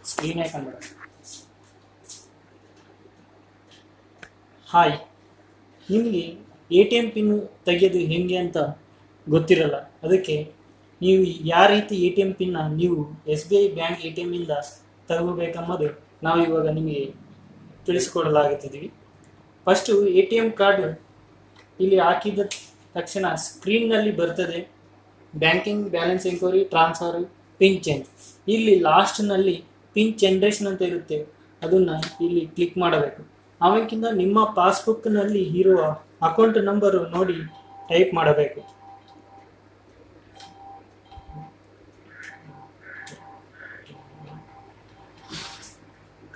ಸ್ಕ್ರೀನೇ Kannada. Hi, ನಿಮಗೆ ATM pin ತೆಗೆಯೋದು ಹೇಗೆ ಅಂತ ಗೊತ್ತಿರಲ್ಲ. ಅದಕ್ಕೆ ನೀವು ಯಾವ ರೀತಿ ATM ಪಿನ್ನ ನೀವು SBI ಬ್ಯಾಂಕ್ ATM ಇಂದ ತಗೋಬೇಕೆಂಬುದು ನಾವು ಇವಾಗ ನಿಮಗೆ ತಿಳಿಸಿಕೊಡಲಾಗುತ್ತಿದ್ದೀವಿ. ಫಸ್ಟು ATM ಕಾರ್ಡ್ ಇಲ್ಲಿ ಹಾಕಿದ ತಕ್ಷಣ ಸ್ಕ್ರೀನ್ನಲ್ಲಿ ಬರ್ತದೆ banking balance enquiry, transfer, pin change. ಇಲ್ಲಿ ಲಾಸ್ಟ್ನಲ್ಲಿ ಪಿನ್ ಜನರೇಷನ್ ಅಂತ ಇರುತ್ತೆ, ಅದನ್ನು ಇಲ್ಲಿ ಕ್ಲಿಕ್ ಮಾಡಬೇಕು. ಆಮೇಲಿಂದ ನಿಮ್ಮ ಪಾಸ್ಬುಕ್ನಲ್ಲಿ ಇರುವ ಅಕೌಂಟ್ ನಂಬರು ನೋಡಿ ಟೈಪ್ ಮಾಡಬೇಕು.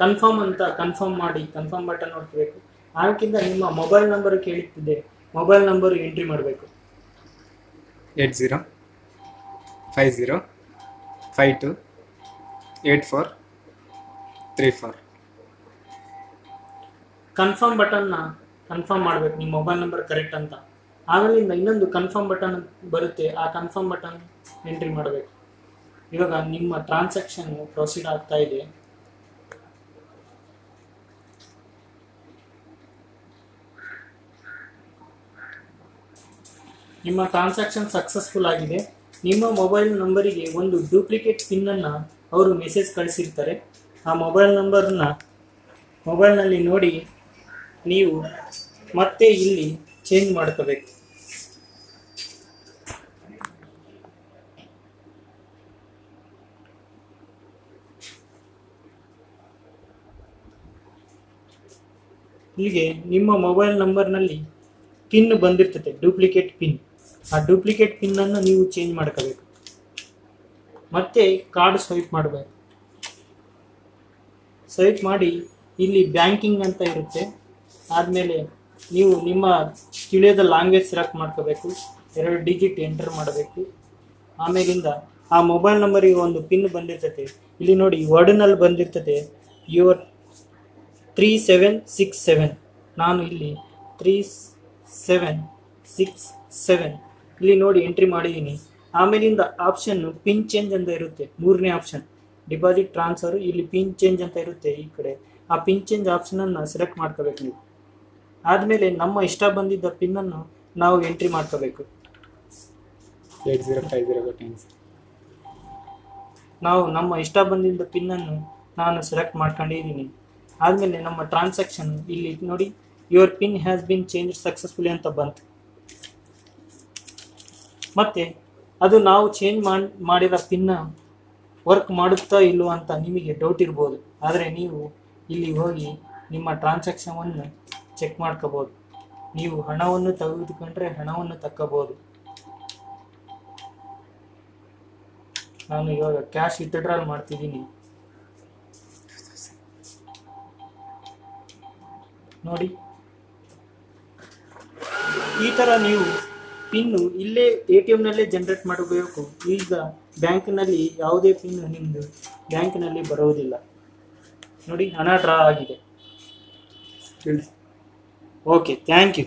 ಕನ್ಫರ್ಮ್ ಅಂತ ಕನ್ಫರ್ಮ್ ಮಾಡಿ ಕನ್ಫರ್ಮ್ ಬಟನ್ ನೋಡ್ಕೋಬೇಕು. ಆಮೇಲಿಂದ ನಿಮ್ಮ ಮೊಬೈಲ್ ನಂಬರ್ ಕೇಳುತ್ತಿದೆ, ಮೊಬೈಲ್ ನಂಬರ್ ಎಂಟ್ರಿ ಮಾಡಬೇಕು. 8050528434. ಕನ್ಫರ್ಮ್ ಬಟನ್ನ ಕನ್ಫರ್ಮ್ ಮಾಡಬೇಕು ನಿಮ್ಮ ಮೊಬೈಲ್ ನಂಬರ್ ಕರೆಕ್ಟ್ ಅಂತ. ಆಮೇಲಿಂದ ಇನ್ನೊಂದು ಕನ್ಫರ್ಮ್ ಬಟನ್ ಬರುತ್ತೆ, ಆ ಕನ್ಫರ್ಮ್ ಬಟನ್ ಎಂಟ್ರಿ ಮಾಡಬೇಕು. ಇವಾಗ ನಿಮ್ಮ ಟ್ರಾನ್ಸಾಕ್ಷನ್ ಪ್ರೊಸೀಡ್ ಆಗ್ತಾ ಇದೆ. ನಿಮ್ಮ ಟ್ರಾನ್ಸಾಕ್ಷನ್ ಸಕ್ಸಸ್ಫುಲ್ ಆಗಿದೆ. ನಿಮ್ಮ ಮೊಬೈಲ್ ನಂಬರಿಗೆ ಒಂದು ಡೂಪ್ಲಿಕೇಟ್ ಪಿನ್ನನ್ನು ಅವರು ಮೆಸೇಜ್ ಕಳಿಸಿರ್ತಾರೆ. ಆ ಮೊಬೈಲ್ ನಂಬರ್ನ ಮೊಬೈಲ್ನಲ್ಲಿ ನೋಡಿ ನೀವು ಮತ್ತೆ ಇಲ್ಲಿ ಚೇಂಜ್ ಮಾಡ್ಕೋಬೇಕು. ಇಲ್ಲಿಗೆ ನಿಮ್ಮ ಮೊಬೈಲ್ ನಂಬರ್ನಲ್ಲಿ ಪಿನ್ ಬಂದಿರ್ತದೆ, ಡೂಪ್ಲಿಕೇಟ್ ಪಿನ್. ಆ ಡೂಪ್ಲಿಕೇಟ್ ಪಿನ್ನನ್ನು ನೀವು ಚೇಂಜ್ ಮಾಡ್ಕೋಬೇಕು. ಮತ್ತೆ ಕಾರ್ಡ್ ಸ್ವೈಪ್ ಮಾಡಬೇಕು. ಸ್ವೈಪ್ ಮಾಡಿ ಇಲ್ಲಿ ಬ್ಯಾಂಕಿಂಗ್ ಅಂತ ಇರುತ್ತೆ. ಆದಮೇಲೆ ನೀವು ನಿಮ್ಮ ತಿಳಿಯೋದ ಲ್ಯಾಂಗ್ವೇಜ್ ಸೆಲೆಕ್ಟ್ ಮಾಡ್ಕೋಬೇಕು. 2 ಡಿಜಿಟ್ ಎಂಟರ್ ಮಾಡಬೇಕು. ಆಮೇಲಿಂದ ಆ ಮೊಬೈಲ್ ನಂಬರಿಗೆ ಒಂದು ಪಿನ್ ಬಂದಿರ್ತದೆ. ಇಲ್ಲಿ ನೋಡಿ ವರ್ಡ್ನಲ್ಲಿ ಬಂದಿರ್ತದೆ ಯುವರ್ 3767. ನಾನು ಇಲ್ಲಿ 3767 ಇಲ್ಲಿ ನೋಡಿ ಎಂಟ್ರಿ ಮಾಡಿದ್ದೀನಿ. ಆಮೇಲಿಂದ ಆಪ್ಷನ್ನು ಪಿನ್ ಚೇಂಜ್ ಅಂತ ಇರುತ್ತೆ, 3ನೇ ಆಪ್ಷನ್ ಡಿಪಾಸಿಟ್ ಟ್ರಾನ್ಸ್ಫರ್. ಇಲ್ಲಿ ಪಿನ್ ಚೇಂಜ್ ಅಂತ ಇರುತ್ತೆ ಈ ಕಡೆ. ಆ ಪಿನ್ ಚೇಂಜ್ ಆಪ್ಷನನ್ನು ಸೆಲೆಕ್ಟ್ ಮಾಡ್ಕೋಬೇಕು ನೀವು. ಆದಮೇಲೆ ನಮ್ಮ ಇಷ್ಟ ಬಂದಿದ್ದ ಪಿನ್ನನ್ನು ನಾವು ಎಂಟ್ರಿ ಮಾಡ್ಕೋಬೇಕು. 8050. ನಾವು ನಮ್ಮ ಇಷ್ಟ ಬಂದಿದ್ದ ಪಿನ್ನನ್ನು ನಾನು ಸೆಲೆಕ್ಟ್ ಮಾಡ್ಕೊಂಡಿದ್ದೀನಿ. ಆದಮೇಲೆ ನಮ್ಮ ಟ್ರಾನ್ಸಾಕ್ಷನ್ ಇಲ್ಲಿ ನೋಡಿ your pin has been change successfully ಅಂತ ಬಂತು. ಮತ್ತು ಅದು ನಾವು ಚೇಂಜ್ ಮಾಡಿರೋ ಪಿನ್ನ ವರ್ಕ್ ಮಾಡುತ್ತಾ ಇಲ್ವೋ ಅಂತ ನಿಮಗೆ ಡೌಟ್ ಇರ್ಬೋದು. ಆದರೆ ನೀವು ಇಲ್ಲಿ ಹೋಗಿ ನಿಮ್ಮ ಟ್ರಾನ್ಸಾಕ್ಷನನ್ನು ಚೆಕ್ ಮಾಡ್ಕೋಬೋದು. ನೀವು ಹಣವನ್ನು ತೆಗೆದುಕೊಂಡ್ರೆ ಹಣವನ್ನು ತಕ್ಕೋಬೋದು. ನಾನು ಇವಾಗ ಕ್ಯಾಶ್ ವಿತ್ಡ್ರಾಲ್ ಮಾಡ್ತಿದ್ದೀನಿ ನೋಡಿ. ಈ ಥರ ನೀವು ಪಿನ್ನು ಇಲ್ಲೇ ATMನಲ್ಲೇ ಜನರೇಟ್ ಮಾಡಬೇಕು. ಈಗ ಬ್ಯಾಂಕ್ನಲ್ಲಿ ಯಾವುದೇ ಪಿನ್ನು ನಿಮ್ಮದು ಬ್ಯಾಂಕ್ನಲ್ಲಿ ಬರೋದಿಲ್ಲ ನೋಡಿ. ಹಣ ಡ್ರಾ ಆಗಿದೆ. Okay, thank you.